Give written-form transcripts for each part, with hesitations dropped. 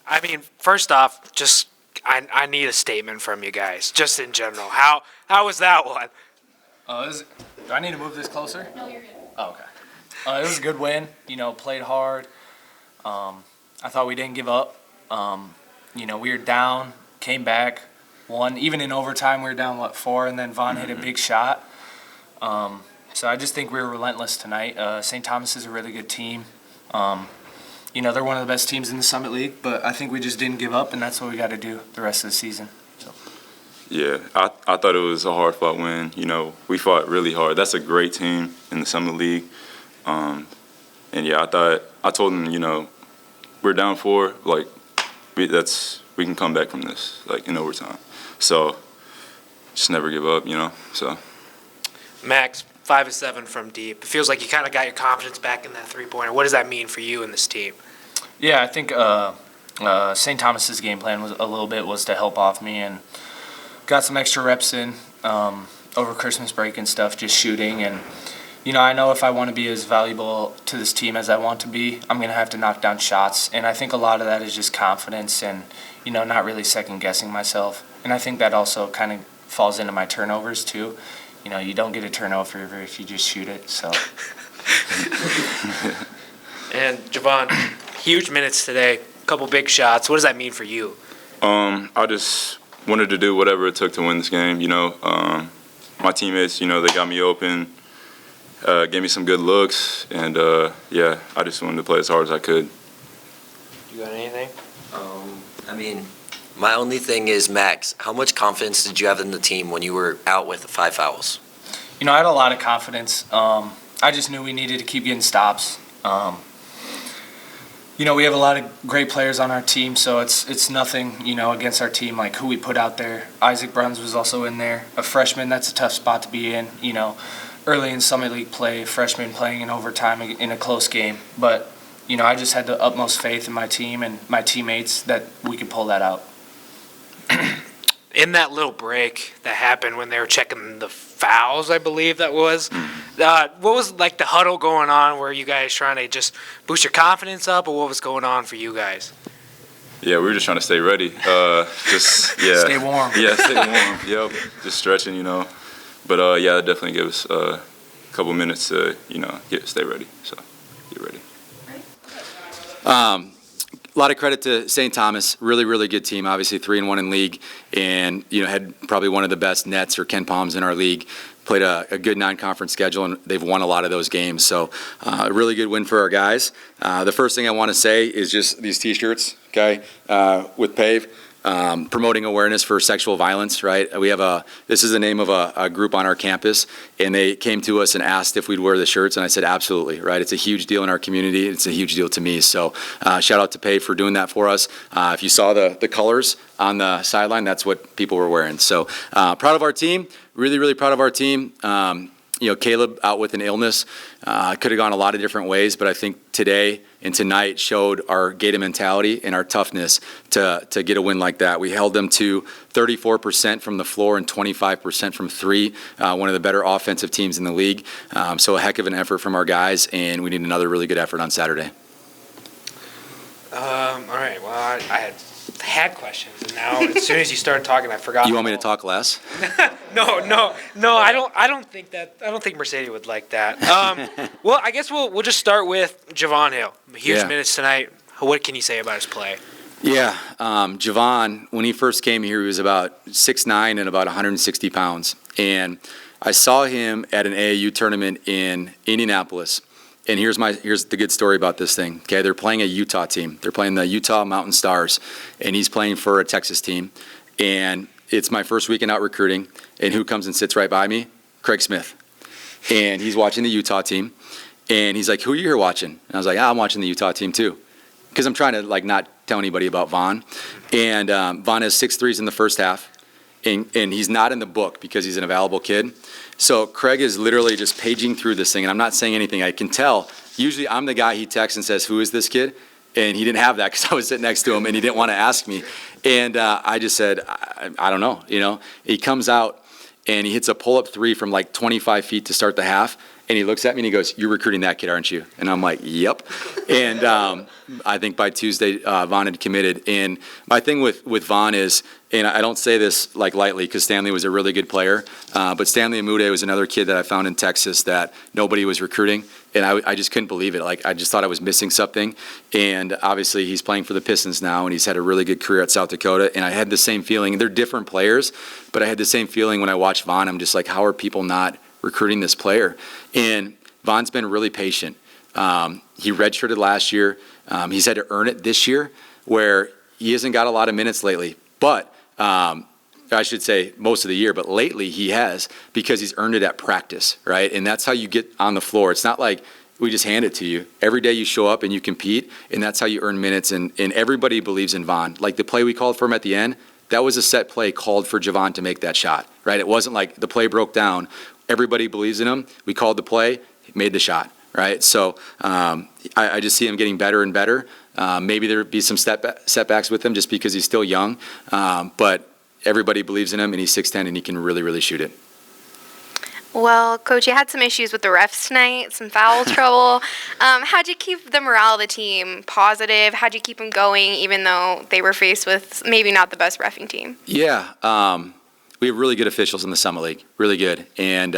I mean, first off, just I need a statement from you guys, just in general. How was that one? Do I need to move this closer? No, you're good. Oh, okay. It was a good win. Played hard. I thought we didn't give up. We were down, came back, won. Even in overtime, we were down, 4, and then Vaughn hit a big shot. So I just think we were relentless tonight. St. Thomas is a really good team. They're one of the best teams in the Summit League, but I think we just didn't give up, and that's what we got to do the rest of the season. So. Yeah, I thought it was a hard-fought win. We fought really hard. That's a great team in the Summit League. And, yeah, I told them, we're down 4. We can come back from this, in overtime. So just never give up, so. Max, 5 of 7 from deep. It feels like you kind of got your confidence back in that three-pointer. What does that mean for you and this team? Yeah, I think St. Thomas's game plan was to help off me, and got some extra reps in over Christmas break and stuff, just shooting. And, I know if I want to be as valuable to this team as I want to be, I'm going to have to knock down shots. And I think a lot of that is just confidence and, not really second-guessing myself. And I think that also kind of falls into my turnovers, too. You don't get a turnover if you just shoot it, so. And, Javon, huge minutes today, a couple big shots. What does that mean for you? I just wanted to do whatever it took to win this game, My teammates, they got me open, gave me some good looks, and, yeah, I just wanted to play as hard as I could. You got anything? My only thing is, Max, how much confidence did you have in the team when you were out with the 5 fouls? I had a lot of confidence. I just knew we needed to keep getting stops. We have a lot of great players on our team, so it's nothing, against our team, like who we put out there. Isaac Bruns was also in there. A freshman, that's a tough spot to be in, early in Summit League play, freshman playing in overtime in a close game. But, I just had the utmost faith in my team and my teammates that we could pull that out. In that little break that happened when they were checking the fouls, I believe that was, what was the huddle going on? Were you guys trying to just boost your confidence up, or what was going on for you guys? Yeah, we were just trying to stay ready. Stay warm. Yeah, stay warm. Yep, just stretching, But yeah, it definitely gave us a couple minutes to, stay ready. So get ready. A lot of credit to St. Thomas, really, really good team. Obviously 3-1 in league, and had probably one of the best nets or Ken Palms in our league. Played a good non-conference schedule, and they've won a lot of those games. So a really good win for our guys. The first thing I want to say is just these T-shirts, okay, with PAVE. Promoting awareness for sexual violence, right? This is the name of a group on our campus, and they came to us and asked if we'd wear the shirts, and I said absolutely, right? It's a huge deal in our community. It's a huge deal to me. So shout out to PAVE for doing that for us. If you saw the colors on the sideline, that's what people were wearing. So proud of our team, really, really proud of our team. Caleb out with an illness. Could have gone a lot of different ways, but I think today and tonight showed our Gator mentality and our toughness to get a win like that. We held them to 34% from the floor and 25% from 3, one of the better offensive teams in the league. So a heck of an effort from our guys, and we need another really good effort on Saturday. All right, well, I had questions, and now as soon as you started talking, I forgot. You want me to talk less? No, I don't think that. I don't think Mercedes would like that. Well, I guess we'll just start with Javon Hill. Huge minutes tonight. What can you say about his play? Yeah, Javon, when he first came here, he was about 6'9" and about 160 pounds. And I saw him at an AAU tournament in Indianapolis. And here's the good story about this thing. Okay, they're playing a Utah team. They're playing the Utah Mountain Stars, and he's playing for a Texas team. And it's my first weekend out recruiting, and who comes and sits right by me? Craig Smith. And he's watching the Utah team, and he's like, "Who are you here watching?" And I was like, "I'm watching the Utah team too," because I'm trying to not tell anybody about Vaughn. And Vaughn has 6 threes in the first half, and he's not in the book because he's an available kid. So Craig is literally just paging through this thing, and I'm not saying anything. I can tell. Usually I'm the guy he texts and says, "Who is this kid?" And he didn't have that because I was sitting next to him, and he didn't want to ask me. And I just said, I don't know. He comes out, and he hits a pull-up 3 from 25 feet to start the half, And he looks at me and he goes, "You're recruiting that kid, aren't you?" And I'm like, "Yep." And I think by Tuesday, Vaughn had committed. And my thing with Vaughn is, and I don't say this like lightly because Stanley was a really good player, but Stanley Amude was another kid that I found in Texas that nobody was recruiting. And I just couldn't believe it. Like, I just thought I was missing something. And obviously he's playing for the Pistons now, and he's had a really good career at South Dakota. And I had the same feeling. They're different players, but I had the same feeling when I watched Vaughn. I'm just like, how are people not recruiting this player? And Vaughn's been really patient. He redshirted last year. He's had to earn it this year, where he hasn't got a lot of minutes lately. But I should say most of the year, but lately he has, because he's earned it at practice, right? And that's how you get on the floor. It's not like we just hand it to you. Every day you show up and you compete, and that's how you earn minutes. And everybody believes in Vaughn. Like the play we called for him at the end, that was a set play called for Javon to make that shot, right? It wasn't like the play broke down. Everybody believes in him. We called the play, made the shot, right? So I just see him getting better and better. Maybe there would be some setbacks with him just because he's still young, but everybody believes in him, and he's 6'10", and he can really, really shoot it. Well, Coach, you had some issues with the refs tonight, some foul trouble. How'd you keep the morale of the team positive? How'd you keep them going, even though they were faced with maybe not the best reffing team? Yeah, we have really good officials in the Summit League, really good. And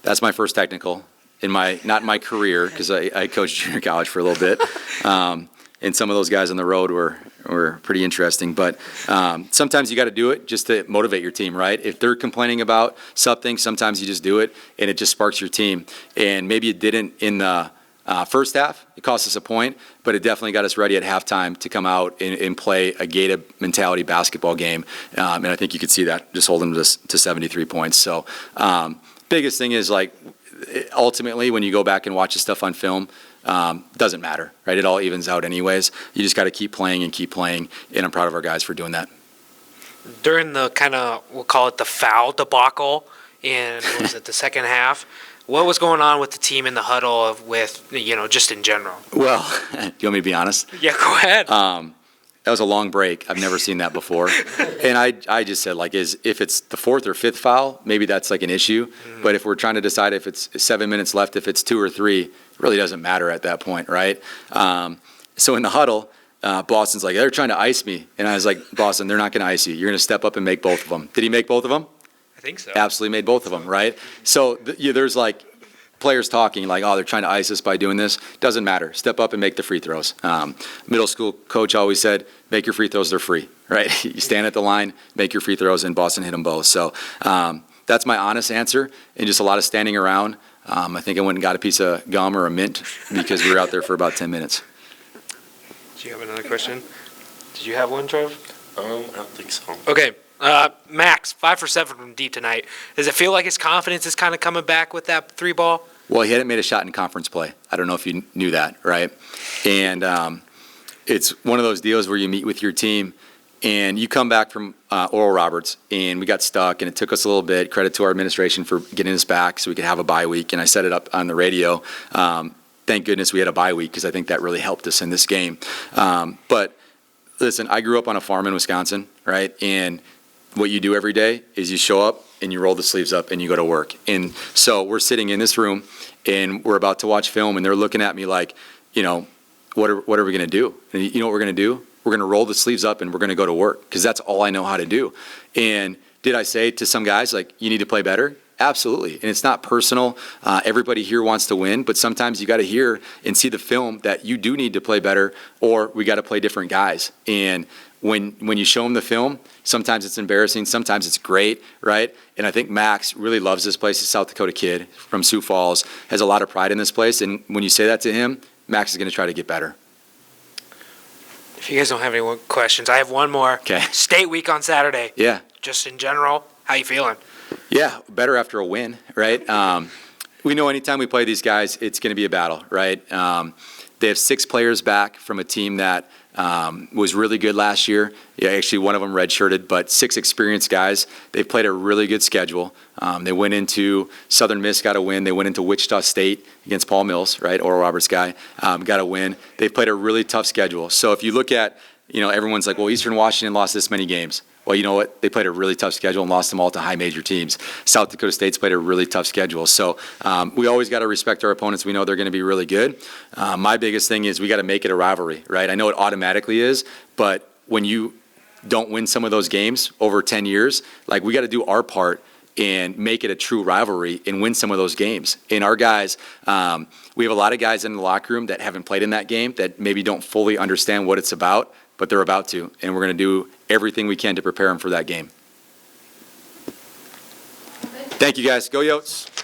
that's my first technical not in my career, because I coached junior college for a little bit. And some of those guys on the road were pretty interesting. But sometimes you got to do it just to motivate your team, right? If they're complaining about something, sometimes you just do it, and it just sparks your team. And maybe it didn't in the first half. It cost us a point, but it definitely got us ready at halftime to come out and play a gated mentality basketball game. And I think you could see that just holding them to 73 points. So biggest thing is, like, ultimately when you go back and watch the stuff on film, doesn't matter, right? It all evens out anyways. You just got to keep playing, and I'm proud of our guys for doing that. During the kind of, we'll call it the foul debacle in, what was it, the second half, what was going on with the team in the huddle with, just in general? Well, do you want me to be honest? Yeah, go ahead. That was a long break. I've never seen that before. And I just said, like, if it's the fourth or fifth foul, maybe that's like an issue. But if we're trying to decide if it's 7 minutes left, if it's 2 or 3, it really doesn't matter at that point, right? So in the huddle, Boston's like, they're trying to ice me. And I was like, Boston, they're not going to ice you. You're going to step up and make both of them. Did he make both of them? I think so. Absolutely made both of them, right? So there's like players talking like, oh, they're trying to ice us by doing this. Doesn't matter. Step up and make the free throws. Middle school coach always said, make your free throws, they're free, right? You stand at the line, make your free throws, and Boston hit them both. So that's my honest answer, and just a lot of standing around. I think I went and got a piece of gum or a mint because we were out there for about 10 minutes. Do you have another question? Did you have one, Trev? I don't think so. Okay. Max, 5 for 7 from deep tonight. Does it feel like his confidence is kind of coming back with that 3 ball? Well, he hadn't made a shot in conference play. I don't know if you knew that, right? And it's one of those deals where you meet with your team, and you come back from Oral Roberts, and we got stuck, and it took us a little bit. Credit to our administration for getting us back so we could have a bye week, and I set it up on the radio. Thank goodness we had a bye week, because I think that really helped us in this game. But listen, I grew up on a farm in Wisconsin, right? And what you do every day is you show up and you roll the sleeves up and you go to work. And so we're sitting in this room and we're about to watch film, and they're looking at me like, what are we going to do? And you know what we're going to do? We're going to roll the sleeves up and we're going to go to work, because that's all I know how to do. And did I say to some guys, like, you need to play better? Absolutely. And it's not personal. Everybody here wants to win, but sometimes you got to hear and see the film that you do need to play better, or we got to play different guys. And when you show them the film, sometimes it's embarrassing, sometimes it's great, right? And I think Max really loves this place. He's a South Dakota kid from Sioux Falls, has a lot of pride in this place. And when you say that to him, Max is going to try to get better. If you guys don't have any more questions, I have one more. Okay. State week on Saturday. Yeah. Just in general, how you feeling? Yeah, better after a win, right? We know anytime we play these guys, it's going to be a battle, right? They have 6 players back from a team that was really good last year. Yeah, actually, one of them redshirted, but 6 experienced guys. They've played a really good schedule. They went into Southern Miss, got a win. They went into Wichita State against Paul Mills, right? Oral Roberts guy, got a win. They've played a really tough schedule. So if you look at, everyone's like, well, Eastern Washington lost this many games. Well, you know what? They played a really tough schedule and lost them all to high major teams. South Dakota State's played a really tough schedule. So we always got to respect our opponents. We know they're going to be really good. My biggest thing is we got to make it a rivalry, right? I know it automatically is, but when you don't win some of those games over 10 years, like we got to do our part and make it a true rivalry and win some of those games. And our guys, we have a lot of guys in the locker room that haven't played in that game that maybe don't fully understand what it's about, but they're about to. And we're going to do everything we can to prepare them for that game. Thank you, guys. Go Yotes.